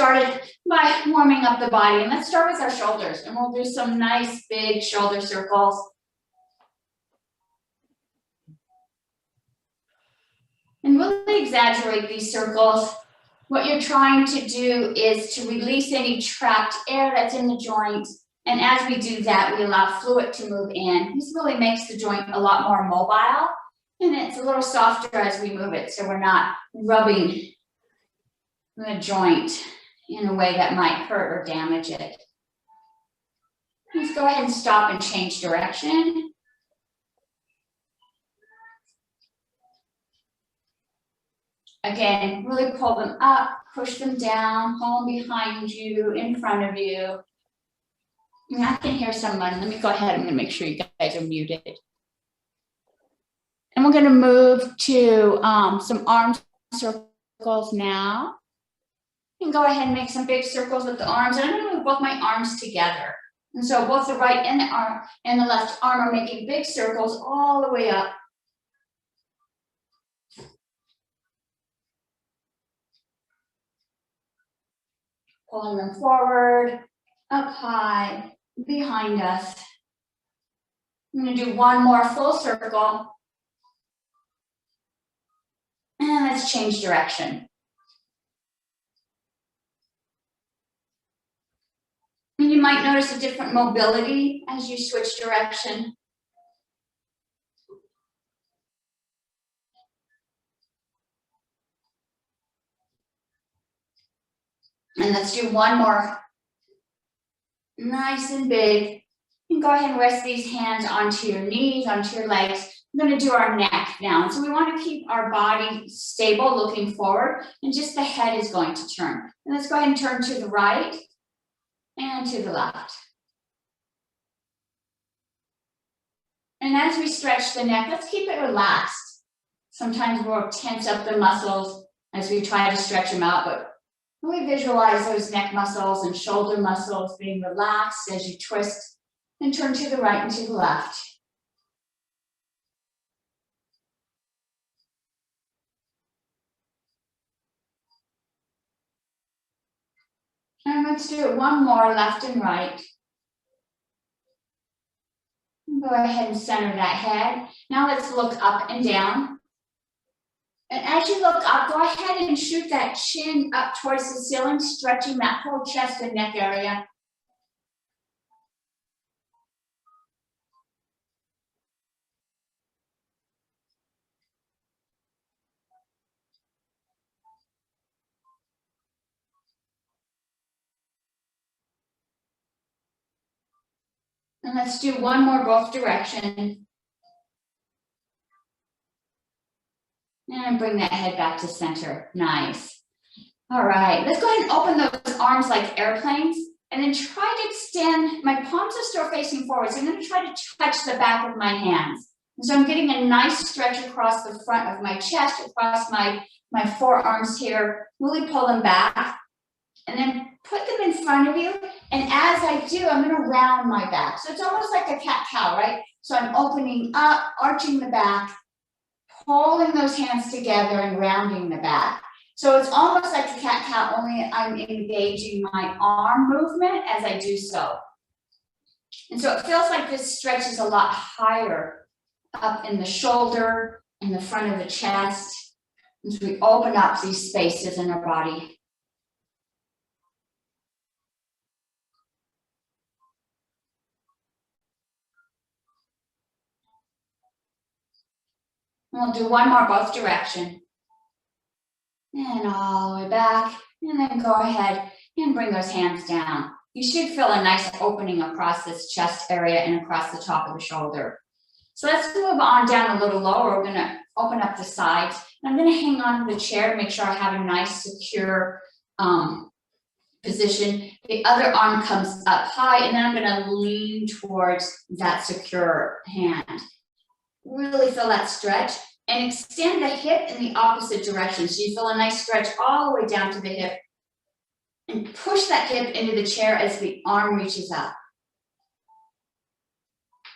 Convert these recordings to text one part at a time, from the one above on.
started by warming up the body, and let's start with our shoulders, and we'll do some nice big shoulder circles. And really exaggerate these circles. What you're trying to do is to release any trapped air that's in the joint. And as we do that, we allow fluid to move in. This really makes the joint a lot more mobile, and it's a little softer as we move it, so we're not rubbing the joint in a way that might hurt or damage it. Let's go ahead and stop and change direction. Again, really pull them up, push them down, pull them behind you, in front of you. And I can hear someone. Let me go ahead. I'm going to make sure you guys are muted. And we're going to move to some arm circles now. And go ahead and make some big circles with the arms. And I'm going to move both my arms together. And so both the right and the arm and the left arm are making big circles all the way up. Pulling them forward, up high, behind us. I'm going to do one more full circle. And let's change direction. And you might notice a different mobility as you switch direction. And let's do one more. Nice and big. And go ahead and rest these hands onto your knees, onto your legs. We're going to do our neck now. So we want to keep our body stable, looking forward, and just the head is going to turn. And let's go ahead and turn to the right and to the left. And as we stretch the neck, let's keep it relaxed. Sometimes we'll tense up the muscles as we try to stretch them out, but really visualize those neck muscles and shoulder muscles being relaxed as you twist and turn to the right and to the left. And let's do it one more, left and right. And go ahead and center that head. Now let's look up and down. And as you look up, go ahead and shoot that chin up towards the ceiling, stretching that whole chest and neck area. And let's do one more both direction. And bring that head back to center. Nice. All right, let's go ahead and open those arms like airplanes. And then try to extend, my palms are still facing forward. So I'm going to try to touch the back of my hands. And so I'm getting a nice stretch across the front of my chest, across my forearms here. Really pull them back. And then put them in front of you. And as I do, I'm going to round my back. So it's almost like a cat-cow, right? So I'm opening up, arching the back, pulling those hands together and rounding the back. So it's almost like a cat-cow, only I'm engaging my arm movement as I do so. And so it feels like this stretch is a lot higher up in the shoulder, in the front of the chest, as we open up these spaces in our body. We'll do one more both direction. And all the way back. And then go ahead and bring those hands down. You should feel a nice opening across this chest area and across the top of the shoulder. So let's move on down a little lower. We're going to open up the sides. And I'm going to hang on to the chair to make sure I have a nice, secure position. The other arm comes up high, and then I'm going to lean towards that secure hand. Really feel that stretch and extend the hip in the opposite direction. So you feel a nice stretch all the way down to the hip and push that hip into the chair as the arm reaches up.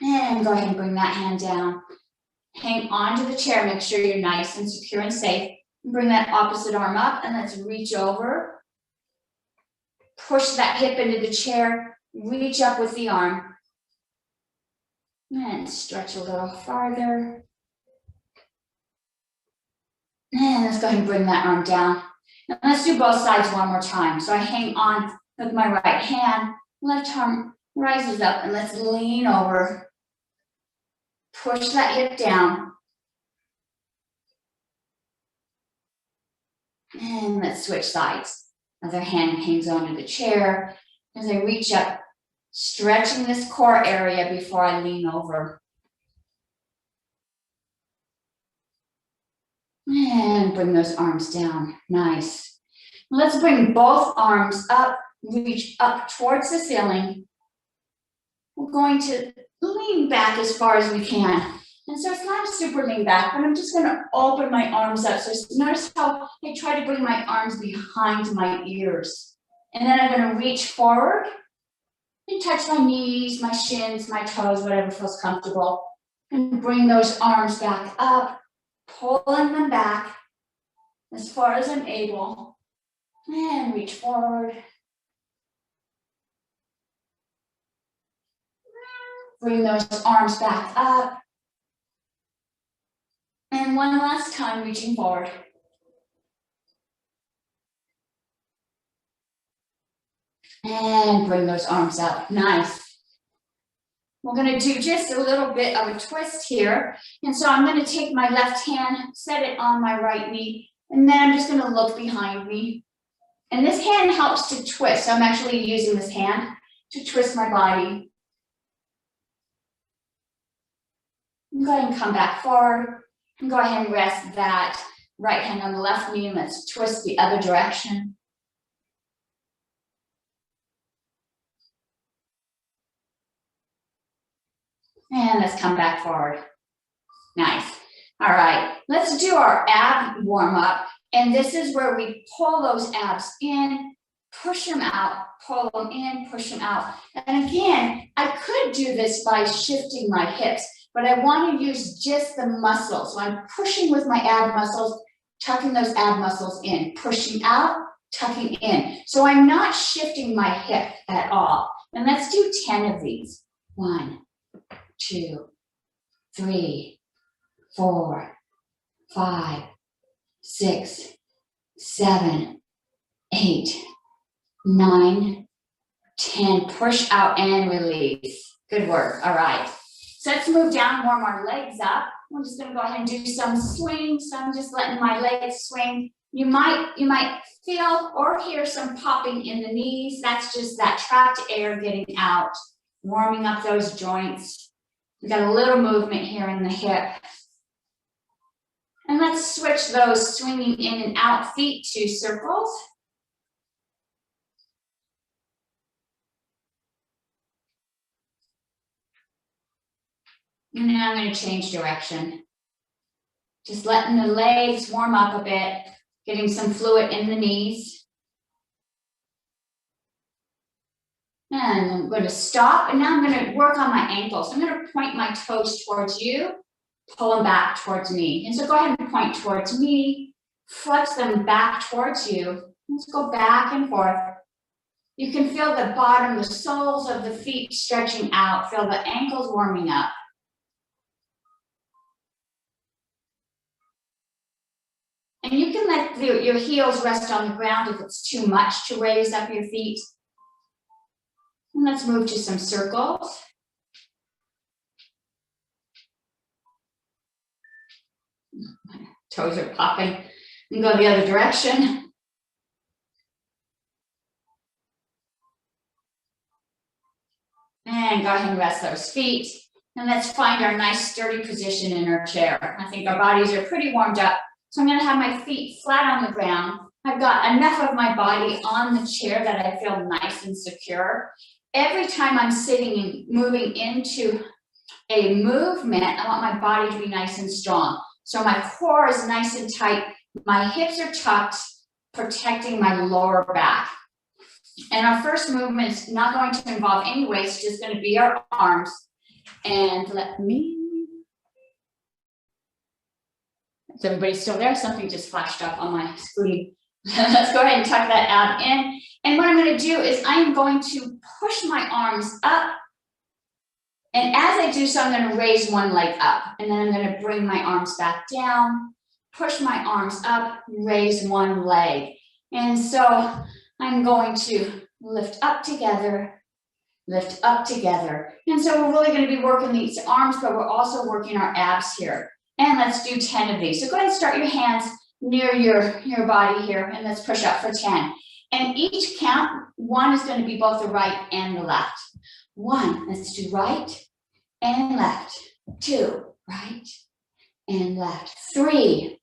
And go ahead and bring that hand down. Hang on to the chair. Make sure you're nice and secure and safe. Bring that opposite arm up and let's reach over. push that hip into the chair, reach up with the arm, and stretch a little farther. And let's go ahead and bring that arm down. Now let's do both sides one more time. So I hang on with my right hand, left arm rises up, and let's lean over. Push that hip down. And let's switch sides. Other hand hangs onto the chair as I reach up, stretching this core area before I lean over. And bring those arms down. Nice. Let's bring both arms up, reach up towards the ceiling. We're going to lean back as far as we can. And so it's not a super lean back, but I'm just going to open my arms up. So notice how I try to bring my arms behind my ears. And then I'm going to reach forward and touch my knees, my shins, my toes, whatever feels comfortable. And bring those arms back up, pulling them back as far as I'm able. And reach forward. Bring those arms back up. And one last time, reaching forward. And bring those arms up. Nice. We're going to do just a little bit of a twist here. And so I'm going to take my left hand, set it on my right knee, and then I'm just going to look behind me. And this hand helps to twist. So I'm actually using this hand to twist my body. Go ahead and come back forward. And go ahead and rest that right hand on the left knee, and let's twist the other direction. And let's come back forward. Nice. All right, let's do our ab warm up. And this is where we pull those abs in, push them out, pull them in, push them out. And again, I could do this by shifting my hips, but I want to use just the muscles. So I'm pushing with my ab muscles, tucking those ab muscles in, pushing out, tucking in. So I'm not shifting my hip at all. And let's do 10 of these. 1, 2, 3, 4, 5, 6, 7, 8, 9, 10. Push out and release. Good work. All right. So let's move down, warm our legs up. We're just going to go ahead and do some swing. So I'm just letting my legs swing. You might feel or hear some popping in the knees. That's just that trapped air getting out, warming up those joints. We got a little movement here in the hip. And let's switch those swinging in and out feet to circles. And now I'm going to change direction. Just letting the legs warm up a bit, getting some fluid in the knees. And I'm going to stop, and now I'm going to work on my ankles. I'm going to point my toes towards you, pull them back towards me. And so go ahead and point towards me, flex them back towards you. Let's go back and forth. You can feel the bottom, the soles of the feet stretching out. Feel the ankles warming up. And you can let your heels rest on the ground if it's too much to raise up your feet. And let's move to some circles. My toes are popping. And go the other direction. And go ahead and rest those feet. And let's find our nice sturdy position in our chair. I think our bodies are pretty warmed up. So I'm going to have my feet flat on the ground. I've got enough of my body on the chair that I feel nice and secure. Every time I'm sitting and moving into a movement, I want my body to be nice and strong. So my core is nice and tight. My hips are tucked, protecting my lower back. And our first movement is not going to involve any weight. It's just going to be our arms. And let me... Is everybody still there? Something just flashed up on my screen. Let's go ahead and tuck that ab in. And what I'm going to do is I am going to push my arms up. And as I do so, I'm going to raise one leg up. And then I'm going to bring my arms back down, push my arms up, raise one leg. And so I'm going to lift up together, lift up together. And so we're really going to be working these arms, but we're also working our abs here. And let's do 10 of these. So go ahead and start your hands near your body here, and let's push up for 10. And each count, 1 is going to be both the right and the left. 1, let's do right and left. 2, right and left. 3,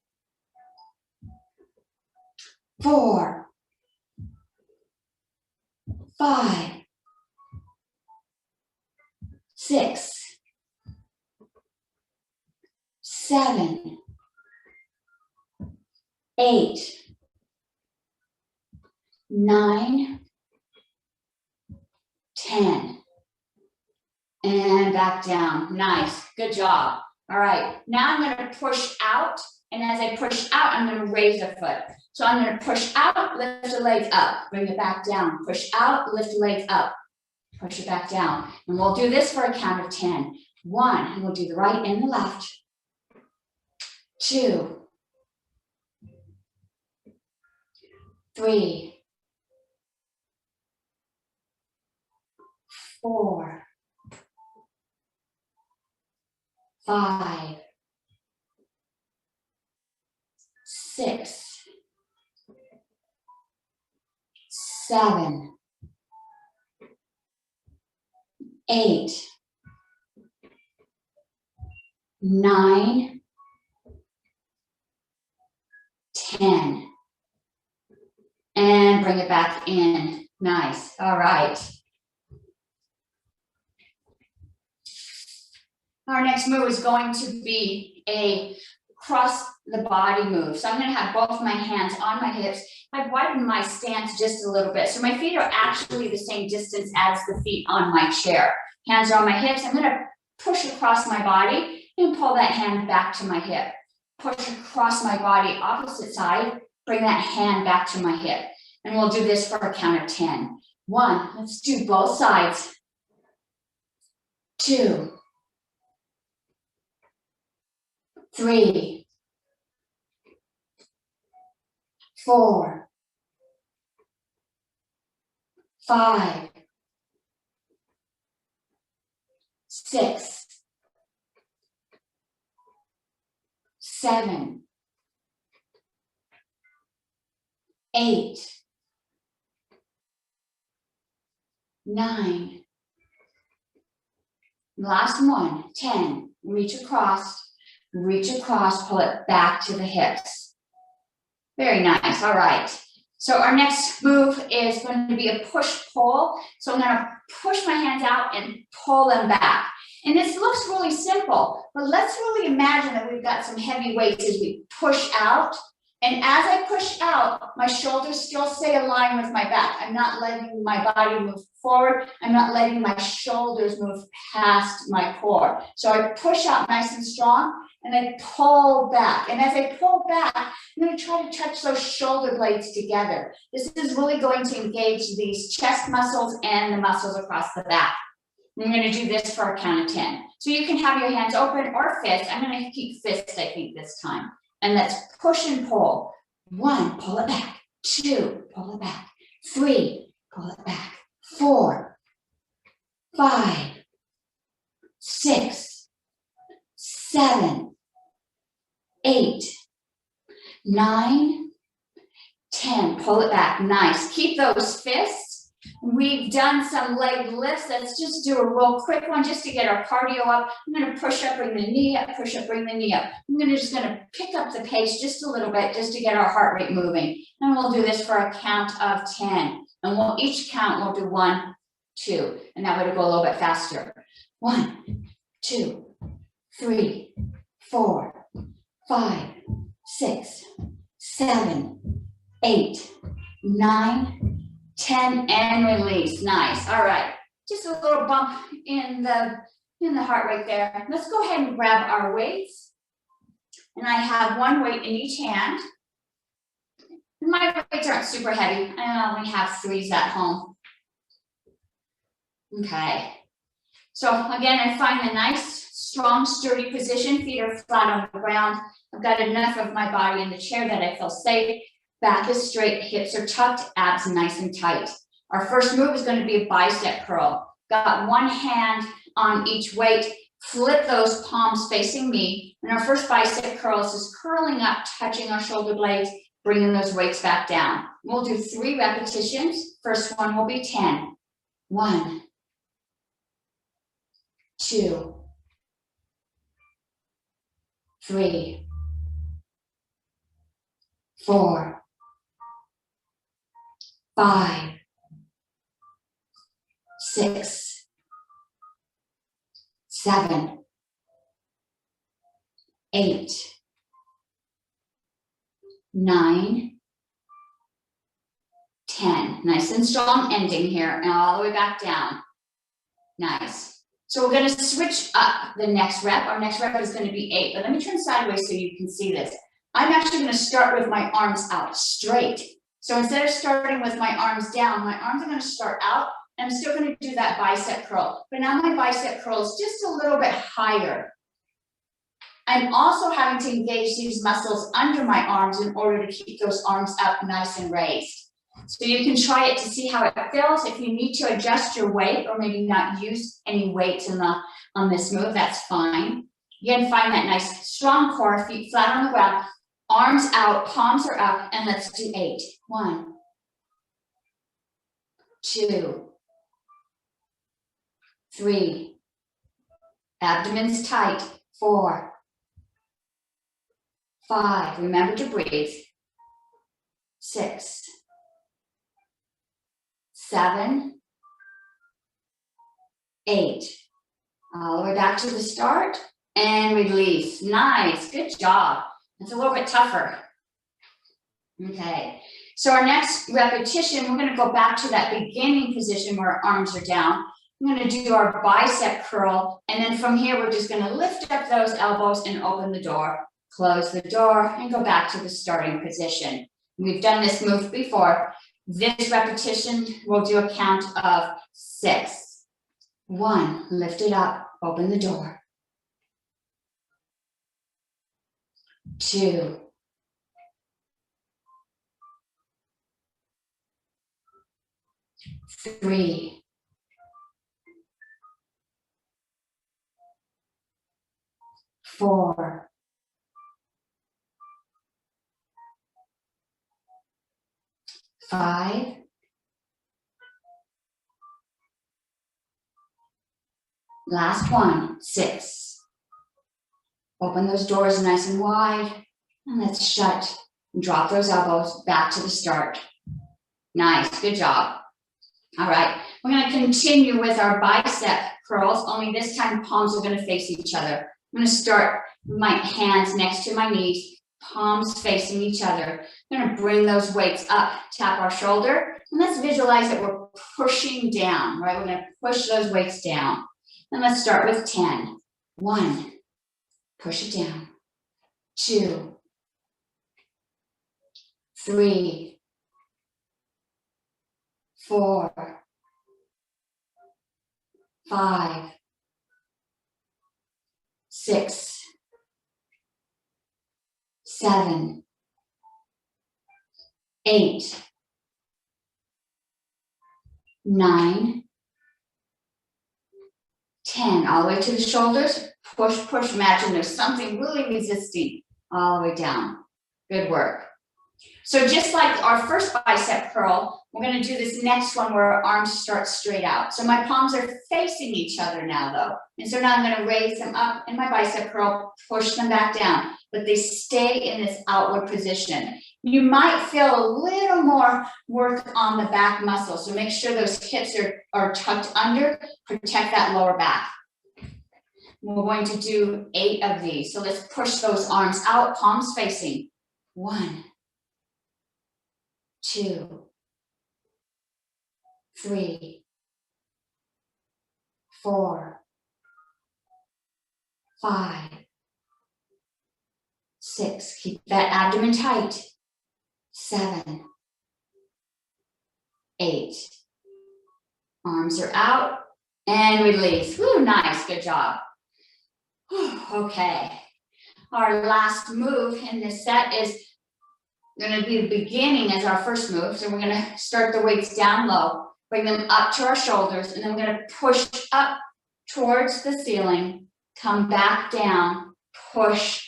4, 5, 6, 7, 8, 9, 10. And back down. Nice. Good job. All right. Now I'm going to push out. And as I push out, I'm going to raise a foot. So I'm going to push out, lift the leg up, bring it back down. Push out, lift the leg up, push it back down. And we'll do this for a count of 10. 1, and we'll do the right and the left. 2, 3, 4, 5, 6, 7, 8, 9, 10. And bring it back in. Nice. All right. Our next move is going to be a cross the body move. So I'm going to have both my hands on my hips. I've widened my stance just a little bit. So my feet are actually the same distance as the feet on my chair. Hands are on my hips. I'm going to push across my body and pull that hand back to my hip. Push across my body, opposite side, bring that hand back to my hip. And we'll do this for a count of 10. 1, let's do both sides. 2, 3, 4, 5, 6, 7, 8, 9. Last one, 10. Reach across, pull it back to the hips. Very nice. All right. So our next move is going to be a push-pull. So I'm going to push my hands out and pull them back. And this looks really simple, but let's really imagine that we've got some heavy weights as we push out. And as I push out, my shoulders still stay aligned with my back. I'm not letting my body move forward. I'm not letting my shoulders move past my core. So I push out nice and strong, and I pull back. And as I pull back, I'm going to try to touch those shoulder blades together. This is really going to engage these chest muscles and the muscles across the back. I'm going to do this for a count of 10. So you can have your hands open or fists. I'm going to keep fists, I think, this time. And let's push and pull. 1, pull it back. 2, pull it back. 3, pull it back. 4, 5, 6, 7, 8, 9, 10. Pull it back. Nice. Keep those fists. We've done some leg lifts. Let's just do a real quick one just to get our cardio up. I'm going to push up, bring the knee up, push up, bring the knee up. I'm just going to pick up the pace just a little bit just to get our heart rate moving. And we'll do this for a count of 10. And each count we'll do 1, 2. And that way to go a little bit faster. 1, 2, 3, 4, 5, 6, 7, 8, 9, 10, and release. Nice. All right. Just a little bump in the heart rate there. Let's go ahead and grab our weights. And I have one weight in each hand. And my weights aren't super heavy. I only have 3s at home. Okay. So again, I find a nice, strong, sturdy position. Feet are flat on the ground. I've got enough of my body in the chair that I feel safe. Back is straight, hips are tucked, abs nice and tight. Our first move is going to be a bicep curl. Got one hand on each weight. Flip those palms facing me. And our first bicep curl is just curling up, touching our shoulder blades, bringing those weights back down. We'll do 3 repetitions. First one will be 10. 1, 2, 3, 4, 5, 6, 7, 8, 9, 10. Nice and strong ending here, and all the way back down. Nice. So we're going to switch up the next rep. Our next rep is going to be 8, but let me turn sideways so you can see this. I'm actually going to start with my arms out straight. So instead of starting with my arms down, my arms are going to start out, and I'm still going to do that bicep curl. But now my bicep curl is just a little bit higher. I'm also having to engage these muscles under my arms in order to keep those arms up nice and raised. So you can try it to see how it feels. If you need to adjust your weight or maybe not use any weights on this move, that's fine. Again, find that nice strong core, feet flat on the ground, arms out, palms are up, and let's do 8. 1, 2, 3, abdomen's tight, 4, 5, remember to breathe, 6, 7, 8, all the way back to the start, and release. Nice, good job. It's a little bit tougher. Okay, so our next repetition, we're going to go back to that beginning position where our arms are down. I'm going to do our bicep curl, and then from here, we're just going to lift up those elbows and open the door, close the door, and go back to the starting position. We've done this move before. This repetition, we'll do a count of 6. 1, lift it up, open the door. 2, 3, 4, 5, 6. Open those doors nice and wide, and let's shut and drop those elbows back to the start. Nice, good job. All right, we're going to continue with our bicep curls, only this time palms are going to face each other. I'm going to start with my hands next to my knees, palms facing each other. I'm going to bring those weights up, tap our shoulder, and let's visualize that we're pushing down, right? We're going to push those weights down. And let's start with 10. 1, push it down. 2, 3, 4, 5, 6, 7, 8, 9, 10, all the way to the shoulders. Push, push, imagine there's something really resisting all the way down. Good work. So just like our first bicep curl, we're going to do this next one where our arms start straight out. So my palms are facing each other now though. And so now I'm going to raise them up in my bicep curl, push them back down, but they stay in this outward position. You might feel a little more work on the back muscle. So make sure those hips are tucked under, protect that lower back. We're going to do 8 of these. So let's push those arms out, palms facing. 1, 2, 3, 4, 5, 6. Keep that abdomen tight. 7, 8. Arms are out and release. Woo, nice, good job. Okay, our last move in this set is going to be the beginning as our first move. So we're going to start the weights down low, bring them up to our shoulders, and then we're going to push up towards the ceiling, come back down, push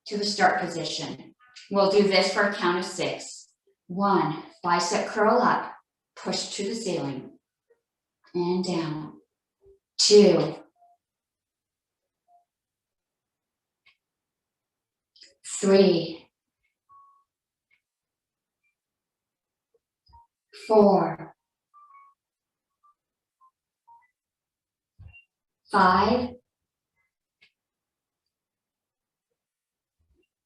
to the start position. We'll do this for a count of 6. 1, bicep curl up, push to the ceiling, and down. 2, 3, 4, 5,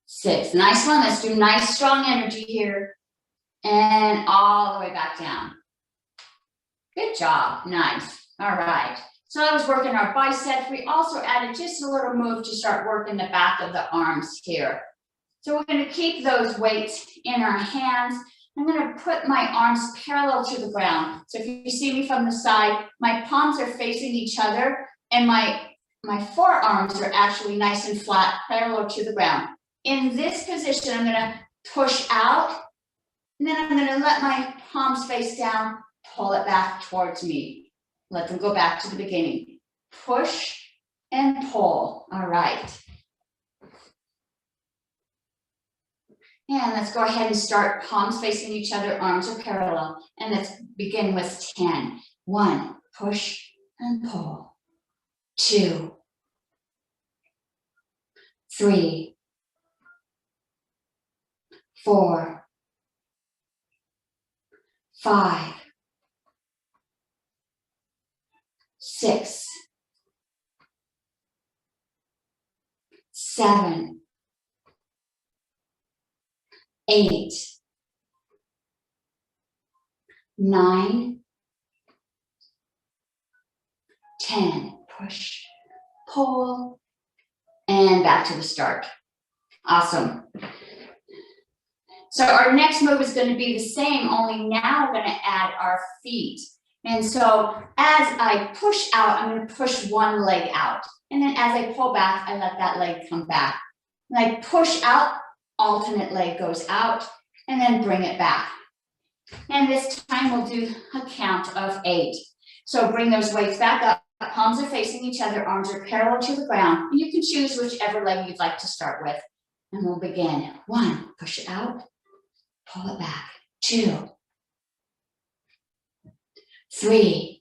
6. Nice one. Let's do nice, strong energy here. And all the way back down. Good job. Nice. All right. So that was working our biceps. We also added just a little move to start working the back of the arms here. So we're going to keep those weights in our hands. I'm going to put my arms parallel to the ground. So if you see me from the side, my palms are facing each other and my forearms are actually nice and flat, parallel to the ground. In this position, I'm going to push out, and then I'm going to let my palms face down, pull it back towards me. Let them go back to the beginning. Push and pull. All right. And let's go ahead and start palms facing each other, arms are parallel. And let's begin with 10. 1, push and pull. 2, 3, 4, 5, 6, 7, 8, 9, 10. Push, pull, and back to the start. Awesome. So our next move is going to be the same, only now we're going to add our feet. And so as I push out, I'm going to push one leg out. And then as I pull back, I let that leg come back. When I push out, alternate leg goes out, and then bring it back. And this time we'll do a count of 8. So bring those weights back up. Palms are facing each other, arms are parallel to the ground. And you can choose whichever leg you'd like to start with. And we'll begin. 1, push it out, pull it back. 2, 3,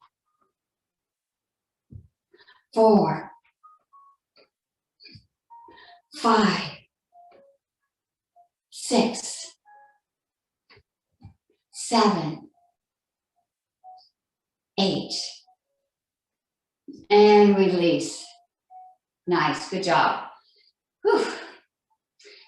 4, 5, 6, 7, 8, and release. Nice, good job. Whew.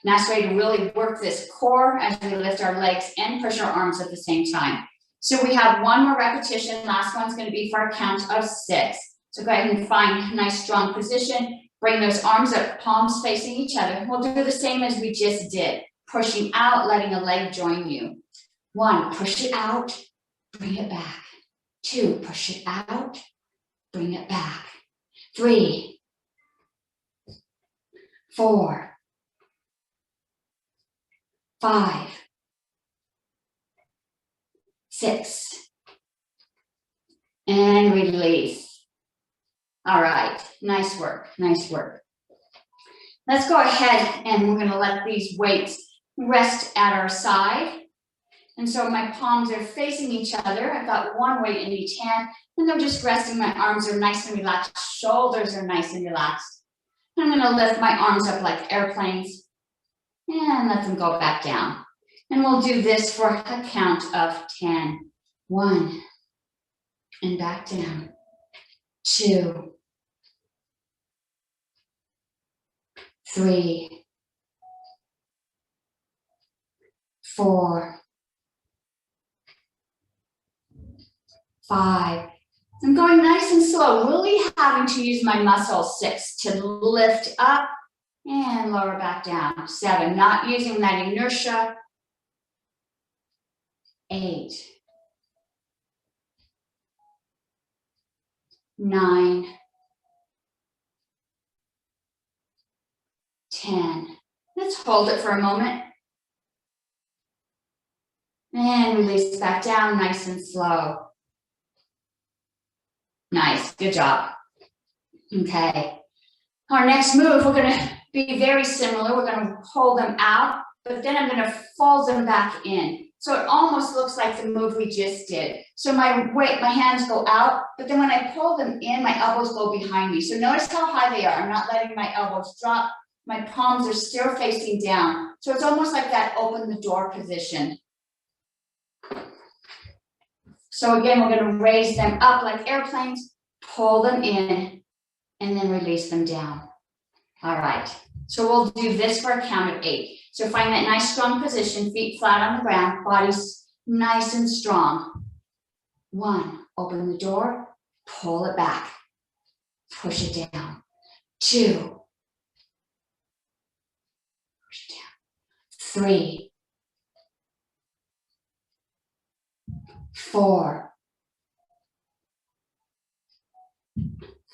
Nice way to really work this core as we lift our legs and push our arms at the same time. So we have one more repetition. Last one's going to be for a count of 6. So go ahead and find a nice strong position. Bring those arms up, palms facing each other. We'll do the same as we just did. Pushing out, letting a leg join you. 1, push it out, bring it back. 2, push it out, bring it back. 3, 4, 5, 6, and release. All right, nice work, nice work. Let's go ahead and we're going to let these weights rest at our side. And so my palms are facing each other. I've got one weight in each hand, and I'm just resting. My arms are nice and relaxed. Shoulders are nice and relaxed. I'm going to lift my arms up like airplanes and let them go back down. And we'll do this for a count of 10. 1, and back down. 2, 3, 4, 5. I'm going nice and slow, really having to use my muscles. 6, to lift up and lower back down. 7, not using that inertia. 8, 9, 10. Let's hold it for a moment. And release back down, nice and slow. Nice, good job. Okay. Our next move, we're gonna be very similar. We're gonna pull them out, but then I'm gonna fold them back in. So it almost looks like the move we just did. So my weight, my hands go out, but then when I pull them in, my elbows go behind me. So notice how high they are. I'm not letting my elbows drop. My palms are still facing down. So it's almost like that open the door position. So again, we're gonna raise them up like airplanes, pull them in, and then release them down. All right, so we'll do this for a count of 8. So find that nice strong position, feet flat on the ground, body's nice and strong. 1, open the door, pull it back, push it down. 2, push it down. 3, 4,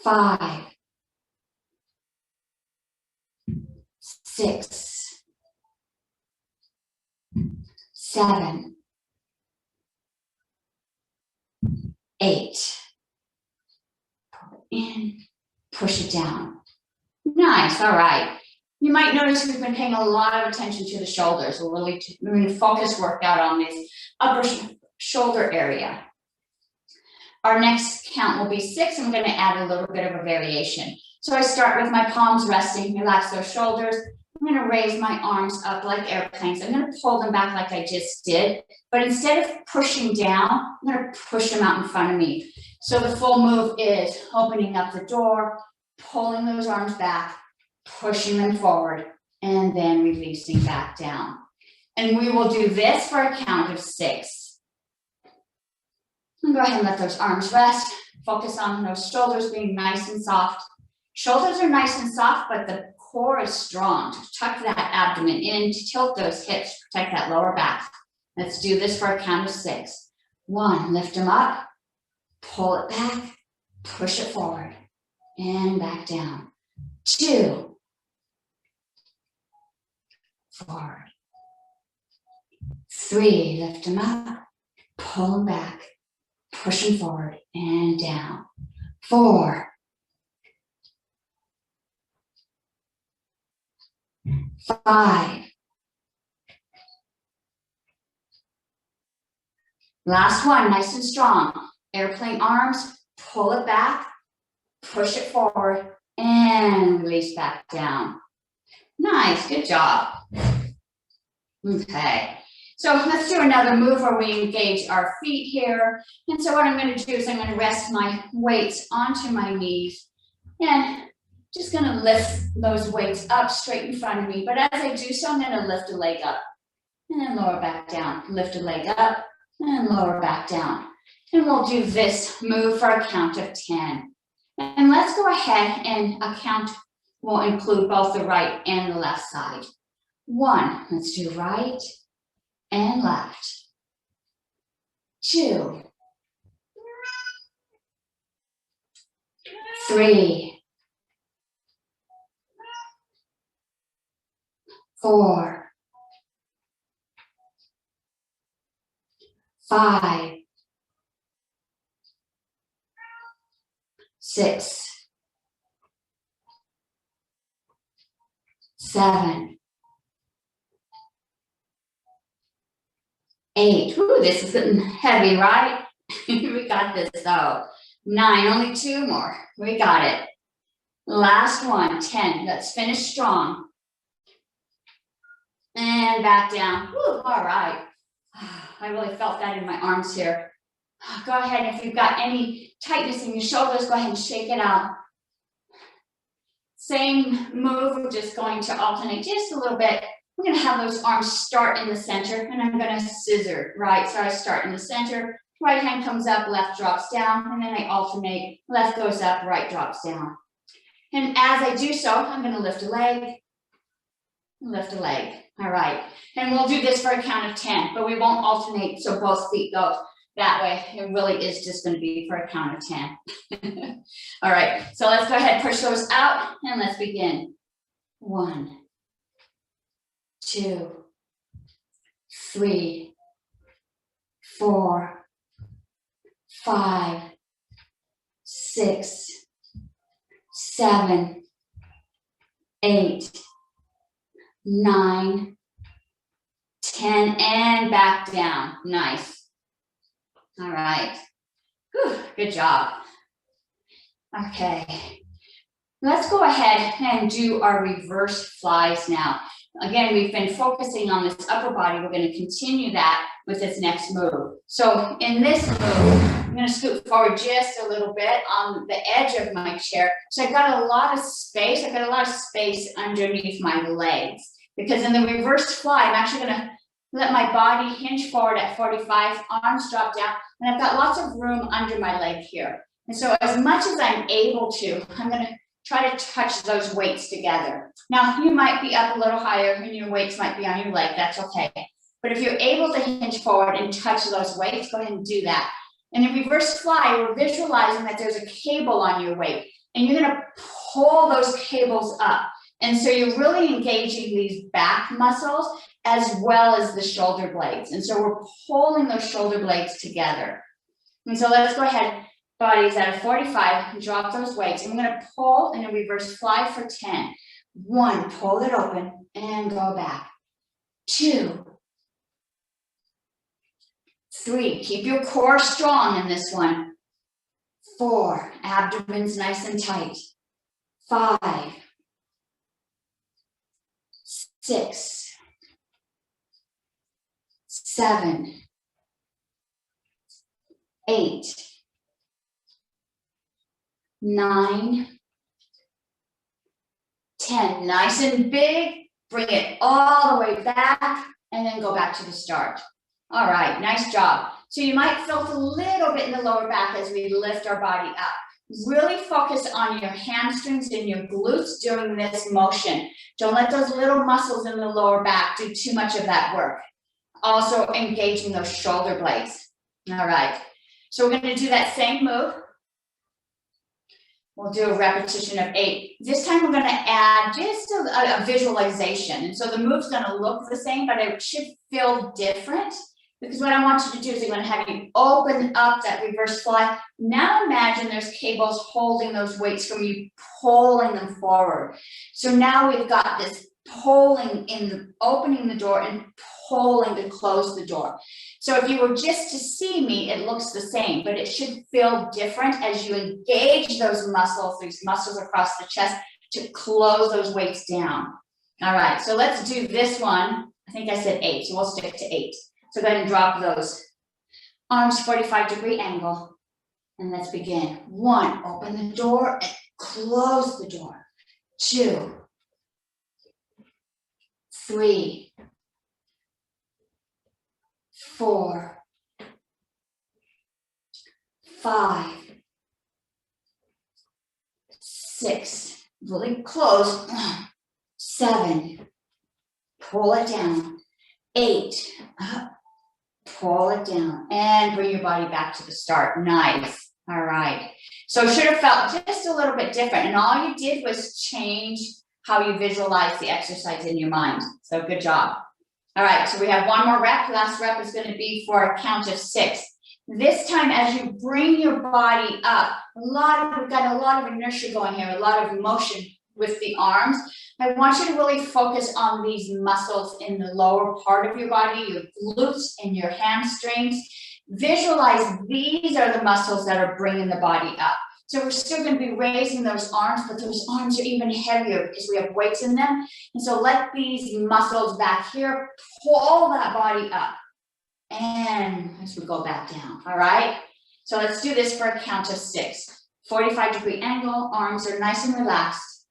5, 6, 7, 8. Pull it in, push it down. Nice, all right. You might notice we've been paying a lot of attention to the shoulders. We're going to focus workout on this upper shoulder area. Our next count will be 6, and I'm going to add a little bit of a variation. So I start with my palms resting, relax those shoulders. I'm going to raise my arms up like airplanes. I'm going to pull them back like I just did, but instead of pushing down, I'm going to push them out in front of me. So the full move is opening up the door, pulling those arms back, pushing them forward, and then releasing back down. And we will do this for a count of 6. And go ahead and let those arms rest. Focus on those shoulders being nice and soft. Shoulders are nice and soft, but the core is strong. To tuck that abdomen in, to tilt those hips, protect that lower back. Let's do this for a count of 6. 1, lift them up, pull it back, push it forward, and back down. 2, forward. 3, lift them up, pull them back, push them forward and down. 4, 5. Last one, nice and strong. Airplane arms, pull it back, push it forward, and release back down. Nice, good job. Okay, so let's do another move where we engage our feet here. And so what I'm going to do is I'm going to rest my weights onto my knees and just going to lift those weights up straight in front of me. But as I do so, I'm going to lift a leg up and then lower back down. Lift a leg up and lower back down. And we'll do this move for a count of 10. And let's go ahead and a count will include both the right and the left side. 1, let's do right and left. 2, 3, 4, 5, 6, 7, 8. Ooh, this is getting heavy, right? We got this though. 9, only 2 more. We got it. Last one, 10. Let's finish strong. And back down. Woo, all right. I really felt that in my arms here. Go ahead, if you've got any tightness in your shoulders, go ahead and shake it out. Same move, we're just going to alternate just a little bit. We're going to have those arms start in the center, and I'm going to scissor, right? So I start in the center, right hand comes up, left drops down, and then I alternate, left goes up, right drops down. And as I do so, I'm going to lift a leg, lift a leg. All right, and we'll do this for a count of 10, but we won't alternate so both feet go that way. It really is just going to be for a count of 10. All right, so let's go ahead, push those out, and let's begin. 1, 2, 3, 4, 5, 6, 7, 8, 9, 10, and back down. Nice. All right. Whew, good job. Okay. Let's go ahead and do our reverse flies now. Again, we've been focusing on this upper body. We're going to continue that with this next move. So in this move, I'm going to scoot forward just a little bit on the edge of my chair. So I've got a lot of space. I've got a lot of space underneath my legs, because in the reverse fly, I'm actually going to let my body hinge forward at 45, arms drop down, and I've got lots of room under my leg here. And so as much as I'm able to, I'm going to try to touch those weights together. Now, you might be up a little higher and your weights might be on your leg, that's okay. But if you're able to hinge forward and touch those weights, go ahead and do that. In the reverse fly, we're visualizing that there's a cable on your weight, and you're gonna pull those cables up. And so you're really engaging these back muscles as well as the shoulder blades. And so we're pulling those shoulder blades together. And so let's go ahead. Bodies at a 45, drop those weights. And we're going to pull in a reverse fly for 10. 1, pull it open and go back. 2, 3, keep your core strong in this one. 4, abdomen's nice and tight. 5, 6, 7, 8, 9, 10, nice and big, bring it all the way back, and then go back to the start. All right, nice job. So you might feel a little bit in the lower back as we lift our body up. Really focus on your hamstrings and your glutes during this motion. Don't let those little muscles in the lower back do too much of that work. Also engaging those shoulder blades. All right, so we're going to do that same move. We'll do a repetition of 8. This time we're going to add just a visualization. And so the move's going to look the same, but it should feel different, because what I want you to do is I'm going to have you open up that reverse fly. Now imagine there's cables holding those weights from you, pulling them forward. So now we've got this pulling in the opening the door and pulling to close the door. So if you were just to see me, it looks the same, but it should feel different as you engage those muscles across the chest to close those weights down. All right, so let's do this one. I think I said 8, so we'll stick to 8. So go ahead and drop those. Arms 45-degree angle. And let's begin. 1, open the door and close the door. 2, 3, 4, 5, 6, really close. 7, pull it down. 8, pull it down, and bring your body back to the start. Nice. All right. So it should have felt just a little bit different, and all you did was change how you visualize the exercise in your mind. So good job. All right, so we have one more rep. Last rep is going to be for a count of 6. This time, as you bring your body up, we've got a lot of inertia going here, a lot of motion with the arms. I want you to really focus on these muscles in the lower part of your body, your glutes and your hamstrings. Visualize these are the muscles that are bringing the body up. So we're still going to be raising those arms, but those arms are even heavier because we have weights in them. And so let these muscles back here pull that body up. And as we go back down, all right? So let's do this for a count of 6. 45-degree angle, arms are nice and relaxed.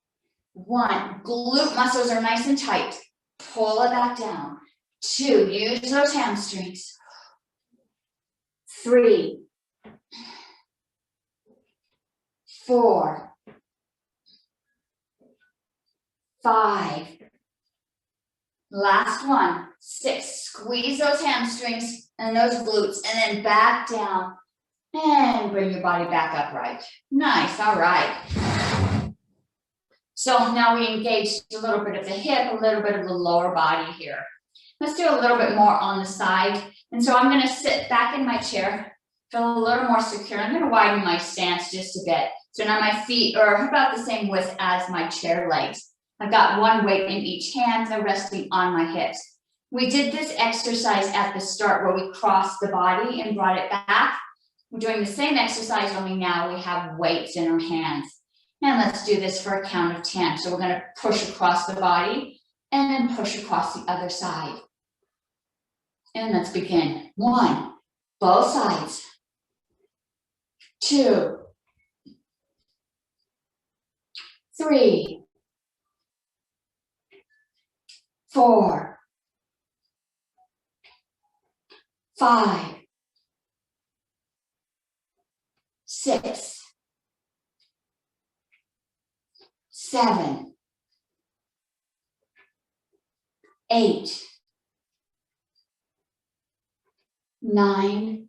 1, glute muscles are nice and tight. Pull it back down. 2, use those hamstrings. 3, 4, 5, Last one, 6. Squeeze those hamstrings and those glutes, and then back down and bring your body back upright. Nice, all right. So now we engaged a little bit of the hip, a little bit of the lower body here. Let's do a little bit more on the side. And so I'm gonna sit back in my chair, feel a little more secure. I'm gonna widen my stance just a bit. So now my feet are about the same width as my chair legs. I've got one weight in each hand, so resting on my hips. We did this exercise at the start where we crossed the body and brought it back. We're doing the same exercise, only now we have weights in our hands. And let's do this for a count of 10. So we're gonna push across the body and then push across the other side. And let's begin. 1, both sides. 2, 3, 4, 5, 6, 7, 8, 9,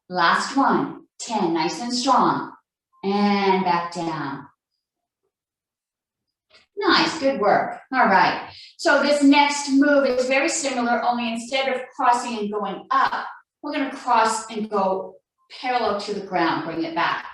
last one, 10, nice and strong, and back down. Nice, good work. All right, so this next move is very similar, only instead of crossing and going up, we're gonna cross and go parallel to the ground, bring it back.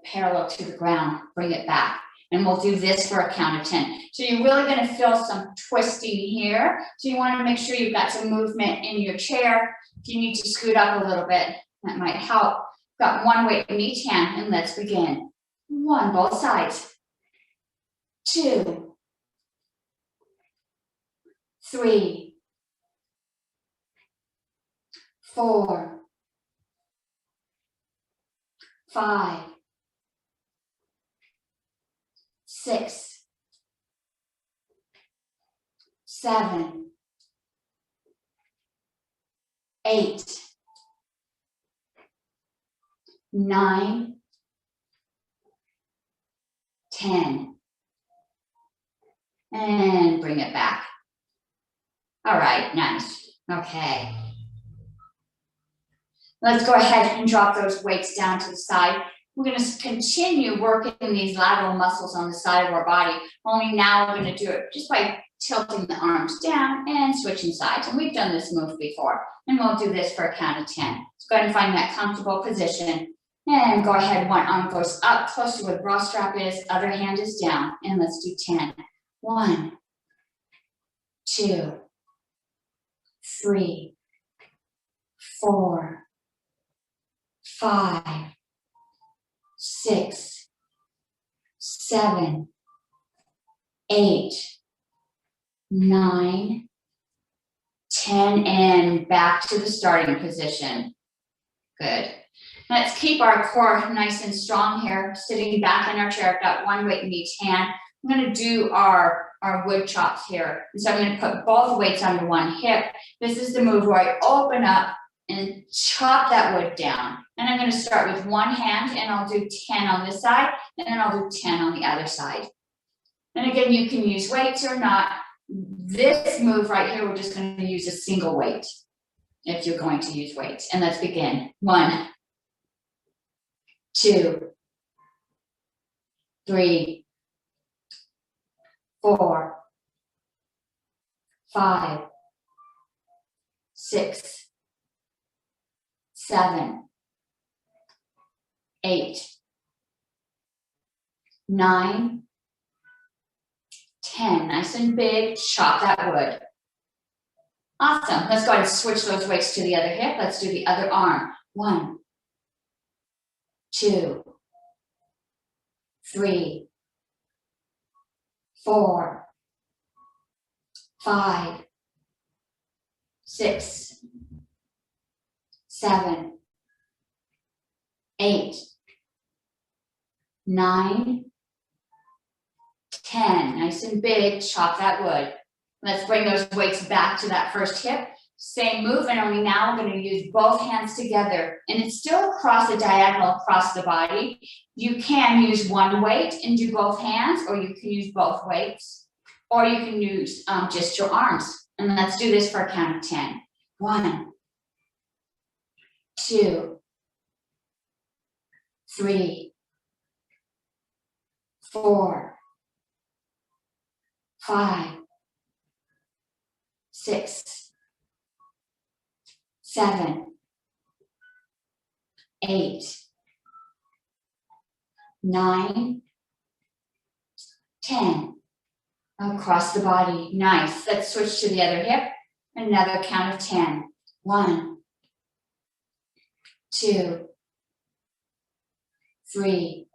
Parallel to the ground, bring it back. And we'll do this for a count of 10. So you're really gonna feel some twisting here. So you wanna make sure you've got some movement in your chair. If you need to scoot up a little bit, that might help. Got one weight in each hand, and let's begin. 1, both sides. 2, 3, 4, 5, 6, 7, 8, 9, 10. And bring it back. All right, nice. Okay. Let's go ahead and drop those weights down to the side. We're going to continue working these lateral muscles on the side of our body, only now we're going to do it just by tilting the arms down and switching sides. And we've done this move before, and we'll do this for a count of 10. So go ahead and find that comfortable position. And go ahead, one arm goes up close to where the bra strap is, other hand is down, and let's do 10. 1, 2, 3, 4, 5, 6, 7, 8, 9, 10, and back to the starting position. Good. Let's keep our core nice and strong here, sitting back in our chair. I've got one weight in each hand. I'm going to do our wood chops here. And so I'm going to put both weights under one hip. This is the move where I open up and chop that wood down. And I'm going to start with one hand, and I'll do 10 on this side, and then I'll do 10 on the other side. And again, you can use weights or not. This move right here, we're just going to use a single weight if you're going to use weights. And let's begin. 1, 2, 3, 4, 5, 6, 7, 8, 9, 10. Nice and big. Chop that wood. Awesome. Let's go ahead and switch those weights to the other hip. Let's do the other arm. 1, 2, 3, 4, 5, 6, 7, 8, 9, 10. Nice and big. Chop that wood. Let's bring those weights back to that first hip. Same move, and only now we're going to use both hands together. And it's still across the diagonal across the body. You can use one weight and do both hands, or you can use both weights. or you can use just your arms. And let's do this for a count of 10. 1, 2, 3, 4, 5, 6, 7, 8, 9, 10. Across the body. Nice. Let's switch to the other hip. Another count of 10. 1, 2, 3,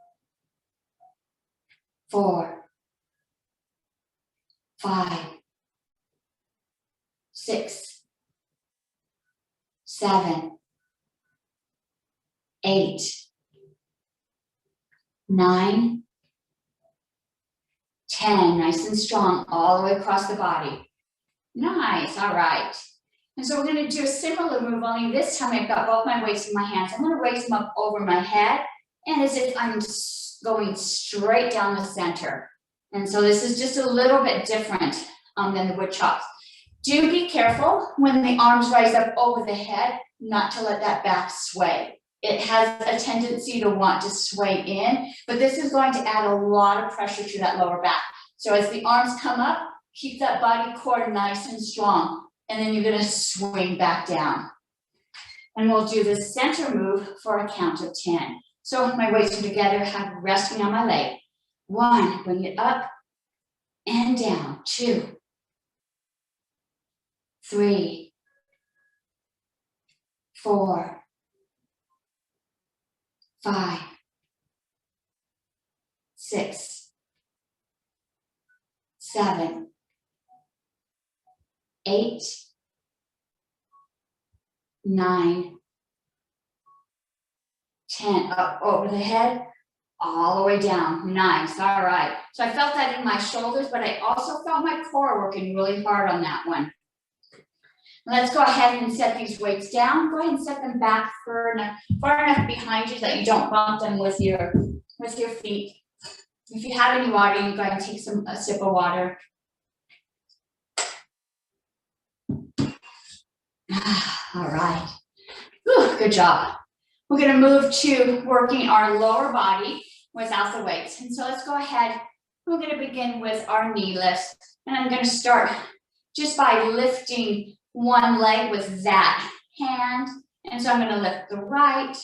4, 5, 6, 7, 8, 9, 10. Nice and strong all the way across the body. Nice. All right. And so we're going to do a similar move, only this time I've got both my weights in my hands. I'm going to raise them up over my head and as if I'm going straight down the center. And so this is just a little bit different than the wood chops. Do be careful when the arms rise up over the head, not to let that back sway. It has a tendency to want to sway in, but this is going to add a lot of pressure to that lower back. So as the arms come up, keep that body core nice and strong, and then you're going to swing back down. And we'll do the center move for a count of 10. So my weights are together, have resting on my leg. 1, bring it up and down. 2, 3, 4, 5, 6, 7, 8, 9, 10, up over the head, all the way down. Nice. All right. So I felt that in my shoulders, but I also felt my core working really hard on that one. Let's go ahead and set these weights down. Go ahead and set them back far enough behind you that you don't bump them with your feet. If you have any water, you go ahead and take a sip of water. All right. Whew, good job. We're going to move to working our lower body without the weights. And so let's go ahead. We're going to begin with our knee lifts. And I'm going to start just by lifting one leg with that hand. And so I'm going to lift the right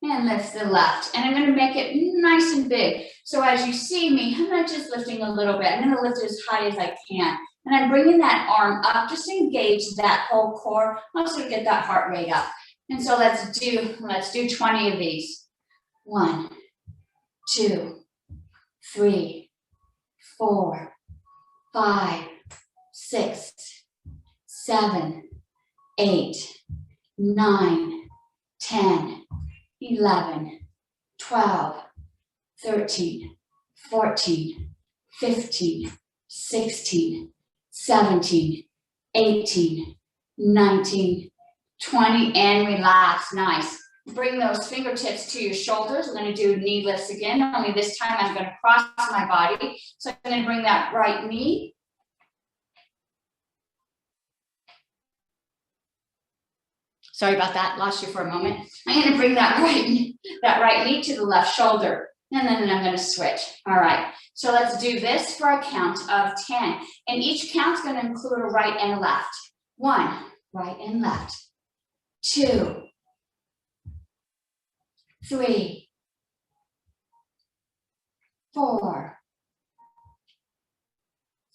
and lift the left. And I'm going to make it nice and big. So as you see me, I'm not just lifting a little bit. I'm going to lift it as high as I can. And I'm bringing that arm up just to engage that whole core, also to get that heart rate up. And so let's do 20 of these. 1, 2, 3, 4, 5, 6, 7, 8, 9, 10, 11, 12, 13, 14, 15, 16, 17, 18, 19, 20, and relax. Nice. Bring those fingertips to your shoulders. We're going to do knee lifts again, only this time I'm going to cross my body. So I'm going to bring that right knee. Sorry about that, lost you for a moment. I'm going to bring that right knee to the left shoulder, and then I'm going to switch. All right, so let's do this for a count of 10. And each count's going to include a right and a left. 1, right and left. 2, 3, 4,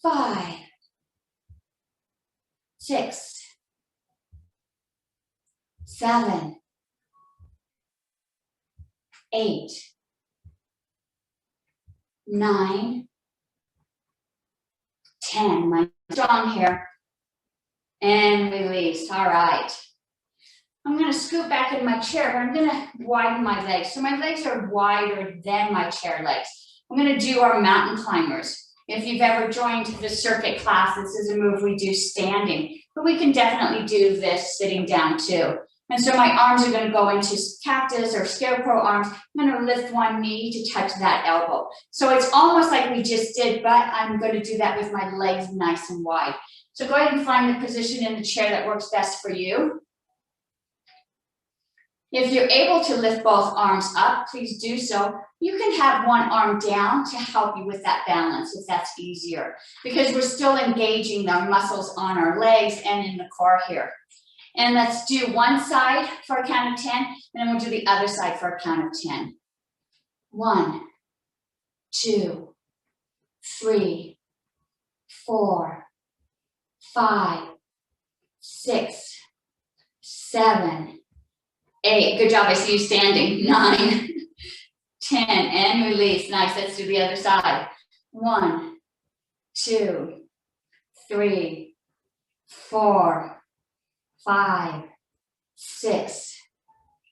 5, 6, 7, 8, 9, 10. My strong here. And release. All right. I'm going to scoot back in my chair, but I'm going to widen my legs. So my legs are wider than my chair legs. I'm going to do our mountain climbers. If you've ever joined the circuit class, this is a move we do standing, but we can definitely do this sitting down too. And so my arms are gonna go into cactus or scarecrow arms. I'm gonna lift one knee to touch that elbow. So it's almost like we just did, but I'm gonna do that with my legs nice and wide. So go ahead and find the position in the chair that works best for you. If you're able to lift both arms up, please do so. You can have one arm down to help you with that balance if that's easier, because we're still engaging the muscles on our legs and in the core here. And let's do one side for a count of 10, and then we'll do the other side for a count of 10. 1, 2, 3, 4, 5, 6, 7, 8, good job, I see you standing. 9, 10, and release, nice, let's do the other side. 1, 2, 3, 4, 5, 6,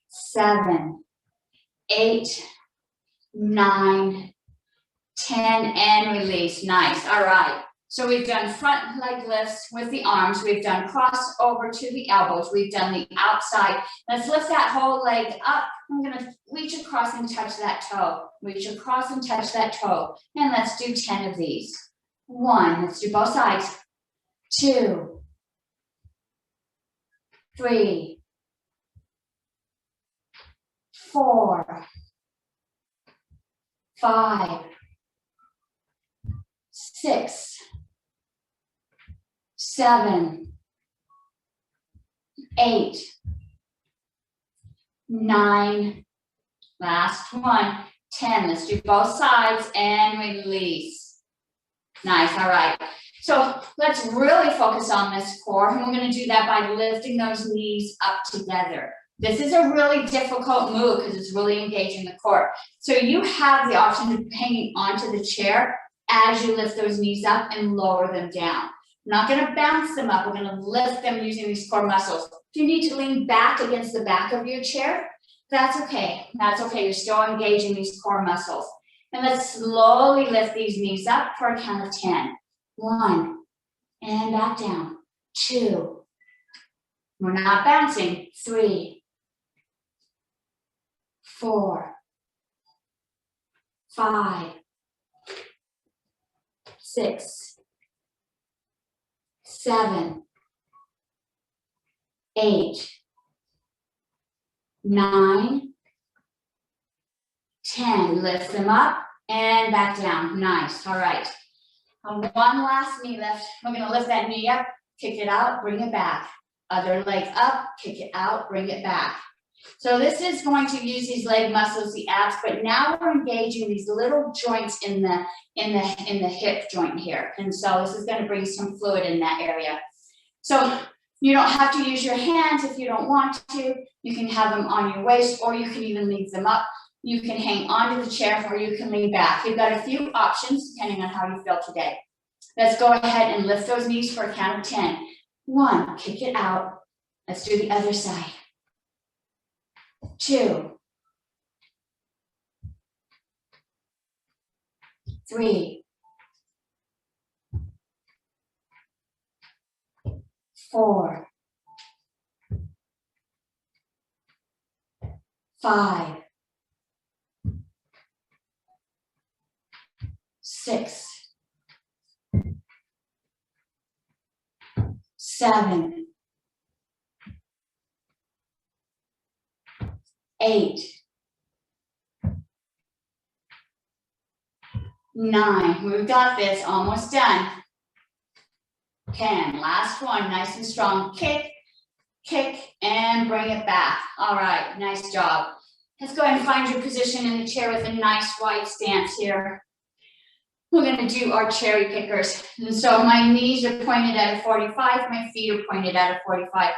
7, 8, 9, 10, and release, nice, all right. So we've done front leg lifts with the arms, we've done cross over to the elbows, we've done the outside. Let's lift that whole leg up. I'm gonna reach across and touch that toe. Reach across and touch that toe. And let's do 10 of these. 1, let's do both sides. 2, 3, 4, 5, 6, 7, 8, 9, last one, 10. Let's do both sides and release. Nice, all right. So let's really focus on this core, and we're gonna do that by lifting those knees up together. This is a really difficult move because it's really engaging the core. So you have the option of hanging onto the chair as you lift those knees up and lower them down. We're not gonna bounce them up, we're gonna lift them using these core muscles. If you need to lean back against the back of your chair, that's okay, you're still engaging these core muscles. And let's slowly lift these knees up for a count of 10. 1, and back down. 2, we're not bouncing. 3, 4, 5, 6, 7, 8, 9, 10. Lift them up and back down. Nice. All right. One last knee lift. We're going to lift that knee up, kick it out, bring it back. Other leg up, kick it out, bring it back. So this is going to use these leg muscles, the abs, but now we're engaging these little joints in the hip joint here. And so this is going to bring some fluid in that area. So you don't have to use your hands if you don't want to. You can have them on your waist, or you can even leave them up. You can hang onto the chair, or you can lean back. You've got a few options depending on how you feel today. Let's go ahead and lift those knees for a count of 10. 1, kick it out. Let's do the other side. 2, 3, 4, 5, 6, 7, 8, 9. We've got this, almost done. 10, last one, nice and strong. Kick, kick, and bring it back. All right, nice job. Let's go ahead and find your position in the chair with a nice wide stance here. We're gonna do our cherry pickers. And so my knees are pointed at a 45, my feet are pointed at a 45.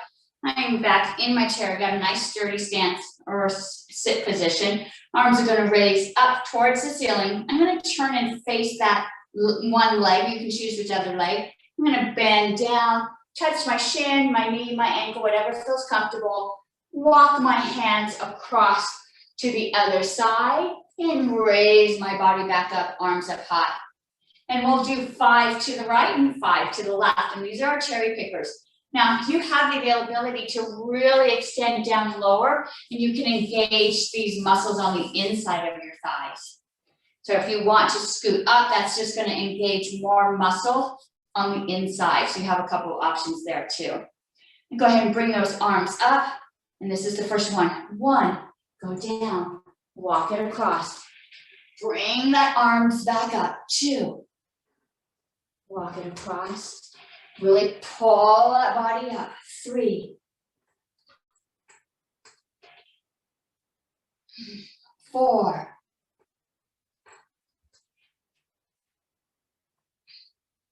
I'm back in my chair, got a nice sturdy stance or sit position. Arms are gonna raise up towards the ceiling. I'm gonna turn and face that one leg. You can choose which other leg. I'm gonna bend down, touch my shin, my knee, my ankle, whatever feels comfortable. Walk my hands across to the other side and raise my body back up, arms up high. And we'll do 5 to the right and 5 to the left. And these are our cherry pickers. Now, you have the availability to really extend down lower, and you can engage these muscles on the inside of your thighs. So if you want to scoot up, that's just going to engage more muscle on the inside. So you have a couple of options there too. And go ahead and bring those arms up. And this is the first one. One, go down, walk it across. Bring that arms back up. Two, walk it across. Really pull that body up. Three, four,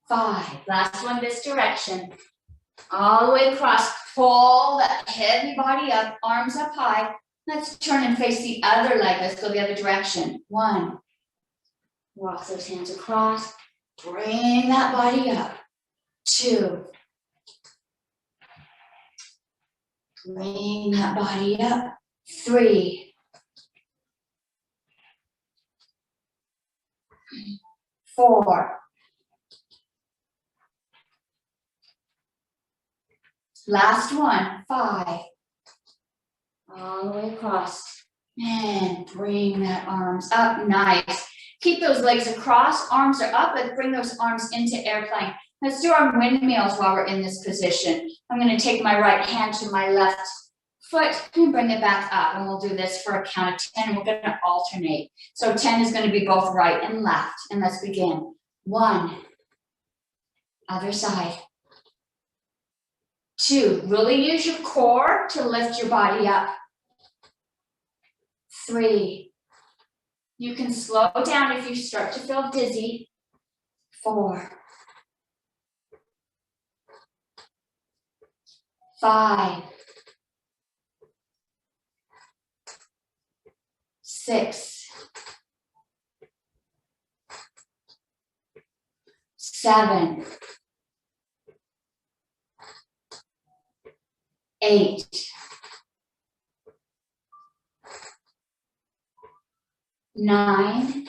five. Last one this direction. All the way across. Pull that heavy body up, arms up high. Let's turn and face the other leg. Let's go the other direction. One. Walk those hands across. Bring that body up. Two. Bring that body up. Three. Four. Last one. Five. All the way across. And bring that arms up. Nice. Keep those legs across. Arms are up. Let's bring those arms into airplane. Let's do our windmills while we're in this position. I'm going to take my right hand to my left foot and bring it back up. And we'll do this for a count of 10. And we're going to alternate. So 10 is going to be both right and left. And let's begin. 1. Other side. 2. Really use your core to lift your body up. 3. You can slow down if you start to feel dizzy. 4. 5. 6. 7. 8. 9.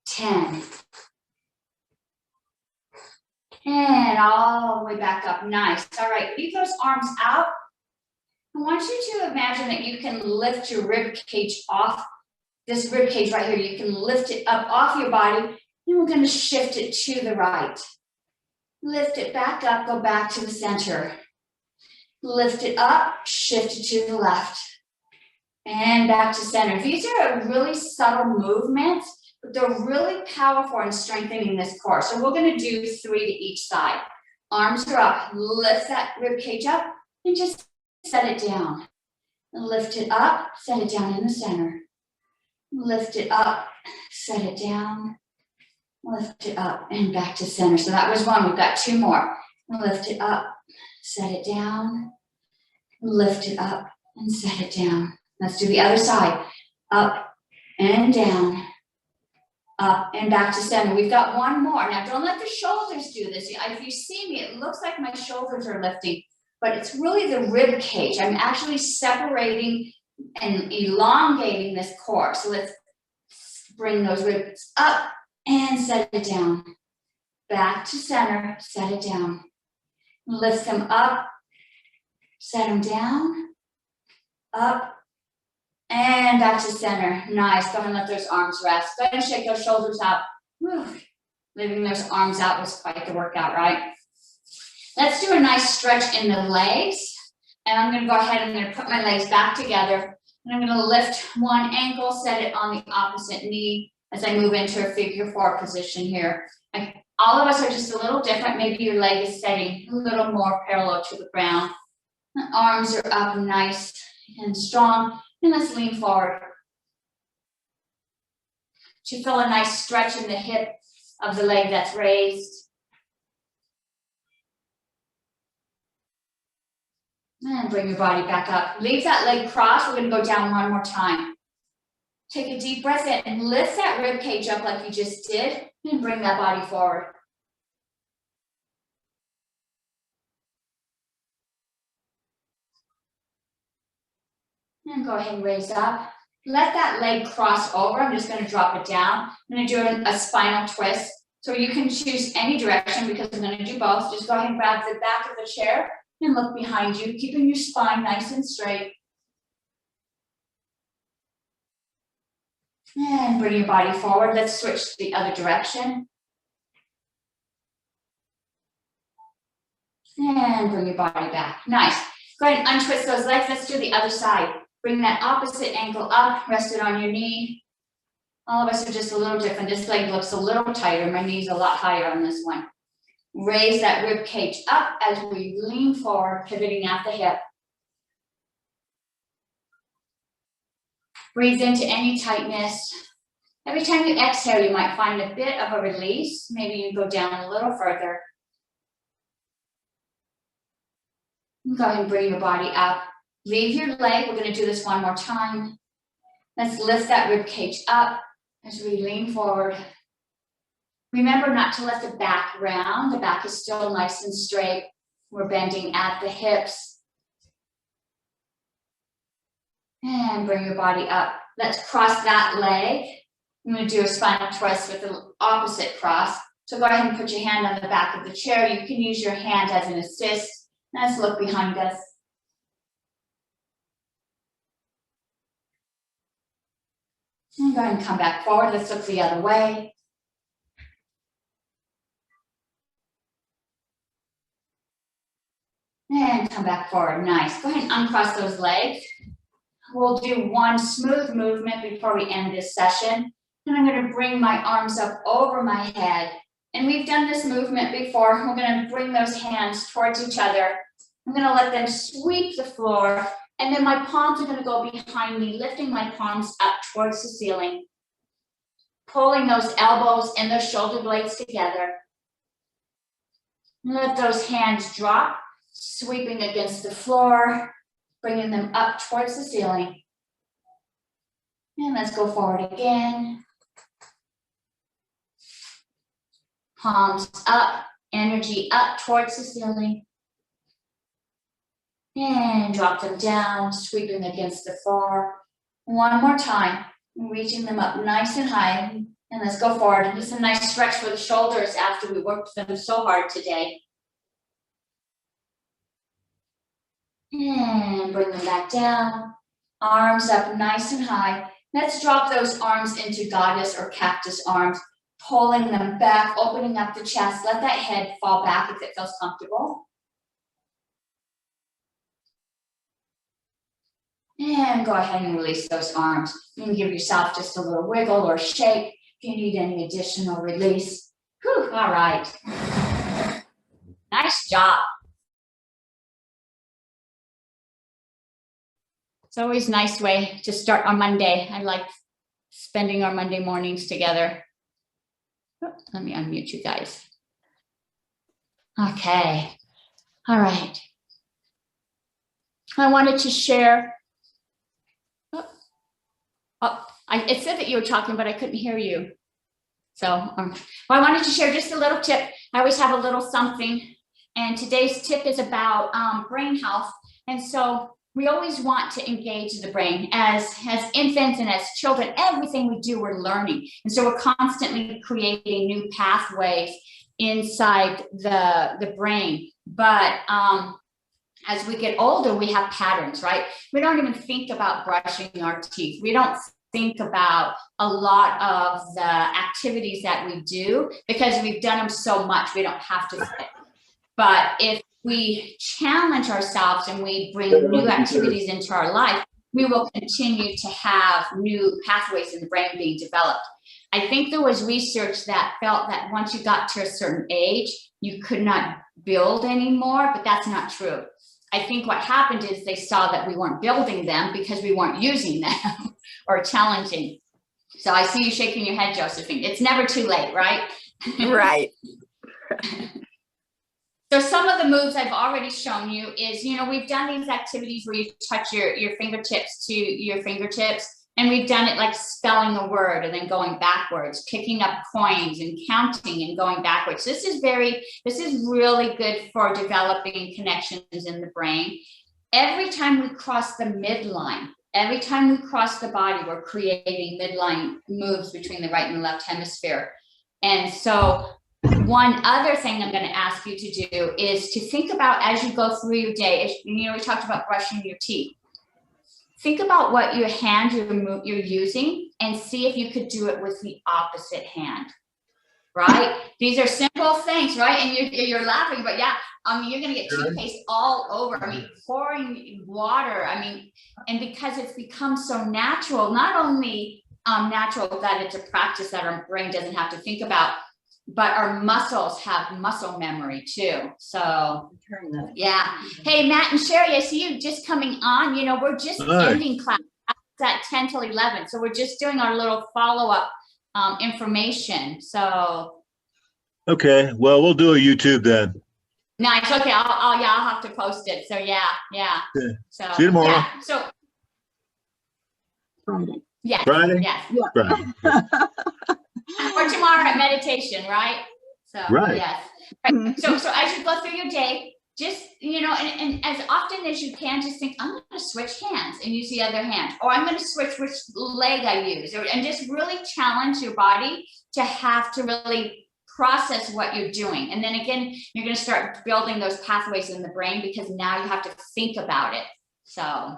10. And all the way back up. Nice. All right, leave those arms out. I want you to imagine that you can lift your rib cage off. This rib cage right here, you can lift it up off your body. And we're going to shift it to the right. Lift it back up, go back to the center. Lift it up, shift it to the left. And back to center. These are really subtle movements, but they're really powerful in strengthening this core. So we're going to do 3 to each side. Arms are up. Lift that rib cage up and just set it down. Lift it up, set it down in the center. Lift it up, set it down. Lift it up and back to center. So that was 1. We've got 2 more. Lift it up, set it down. Lift it up and set it down. Let's do the other side. Up and down. Up and back to center. We've got 1 more. Now don't let the shoulders do this. If you see me, it looks like my shoulders are lifting, but it's really the rib cage. I'm actually separating and elongating this core. So let's bring those ribs up and set it down. Back to center, set it down. Lift them up, set them down, up, and back to center. Nice. Go ahead and let those arms rest. Go ahead and shake those shoulders out. Whew. Leaving those arms out was quite the workout, right? Let's do a nice stretch in the legs. And I'm going to go ahead and I'm going to put my legs back together. And I'm going to lift one ankle, set it on the opposite knee as I move into a figure 4 position here. All of us are just a little different. Maybe your leg is setting a little more parallel to the ground. The arms are up nice and strong. And let's lean forward. You feel a nice stretch in the hip of the leg that's raised. And bring your body back up. Leave that leg crossed. We're going to go down 1 more time. Take a deep breath in and lift that rib cage up like you just did. And bring that body forward. And go ahead and raise up. Let that leg cross over. I'm just going to drop it down. I'm going to do a spinal twist. So you can choose any direction because I'm going to do both. Just go ahead and grab the back of the chair and look behind you, keeping your spine nice and straight. And bring your body forward. Let's switch to the other direction. And bring your body back. Nice. Go ahead and untwist those legs. Let's do the other side. Bring that opposite ankle up, rest it on your knee. All of us are just a little different. This leg looks a little tighter. My knee's a lot higher on this one. Raise that rib cage up as we lean forward, pivoting at the hip. Breathe into any tightness. Every time you exhale, you might find a bit of a release. Maybe you go down a little further. Go ahead and bring your body up. Leave your leg. We're going to do this one more time. Let's lift that rib cage up as we lean forward. Remember not to let the back round. The back is still nice and straight. We're bending at the hips. And bring your body up. Let's cross that leg. I'm going to do a spinal twist with the opposite cross. So go ahead and put your hand on the back of the chair. You can use your hand as an assist. Let's look behind us. And go ahead and come back forward. Let's look the other way. And come back forward. Nice. Go ahead and uncross those legs. We'll do one smooth movement before we end this session. And I'm going to bring my arms up over my head. And we've done this movement before. We're going to bring those hands towards each other. I'm going to let them sweep the floor. And then my palms are going to go behind me, lifting my palms up towards the ceiling. Pulling those elbows and those shoulder blades together. Let those hands drop, sweeping against the floor, bringing them up towards the ceiling. And let's go forward again. Palms up, energy up towards the ceiling. And drop them down, sweeping against the floor. One more time, reaching them up nice and high. And let's go forward. Just a nice stretch for the shoulders after we worked them so hard today. And bring them back down. Arms up nice and high. Let's drop those arms into goddess or cactus arms, pulling them back, opening up the chest. Let that head fall back if it feels comfortable. And go ahead and release those arms. You can give yourself just a little wiggle or shake if you need any additional release. Whew, all right. Nice job. It's always a nice way to start on Monday. I like spending our Monday mornings together. Let me unmute you guys. Okay. All right. I wanted to share. It said that you were talking, but I couldn't hear you. So well, I wanted to share just a little tip. I always have a little something. And today's tip is about brain health. And so we always want to engage the brain as infants and as children. Everything we do, we're learning. And so we're constantly creating new pathways inside the brain. But as we get older, we have patterns, right? We don't even think about brushing our teeth. We don't think about a lot of the activities that we do because we've done them so much, we don't have to think. But if we challenge ourselves and we bring new activities into our life, we will continue to have new pathways in the brain being developed. I think there was research that felt that once you got to a certain age, you could not build anymore, but that's not true. I think what happened is they saw that we weren't building them because we weren't using them or challenging. So I see you shaking your head, Josephine. It's never too late, right? Right. So some of the moves I've already shown you is, we've done these activities where you touch your fingertips to your fingertips, and we've done it like spelling a word and then going backwards, picking up coins and counting and going backwards. This is really good for developing connections in the brain. Every time we cross the midline, every time we cross the body, we're creating midline moves between the right and the left hemisphere. And so one other thing I'm going to ask you to do is to think about as you go through your day, we talked about brushing your teeth. Think about what your hand you're using and see if you could do it with the opposite hand, right? These are simple things, right? And you're laughing, but yeah, you're going to get toothpaste all over. Pouring water. And because it's become so natural, not only natural that it's a practice that our brain doesn't have to think about, but our muscles have muscle memory too. So yeah. Hey, Matt and Sherry, I see you just coming on. We're just ending class at 10 till 11. So we're just doing our little follow-up information. So. Okay. Well, we'll do a YouTube then. Nice. Okay. I'll have to post it. So yeah. So see you tomorrow. Yeah. So Friday. Yes. Friday? Yes. Yeah. Friday. Or tomorrow at meditation, right? So Right. yes. Right. So as you go through your day, just and as often as you can, just think, I'm going to switch hands and use the other hand, or I'm going to switch which leg I use, and just really challenge your body to have to really process what you're doing. And then again, you're going to start building those pathways in the brain because now you have to think about it. So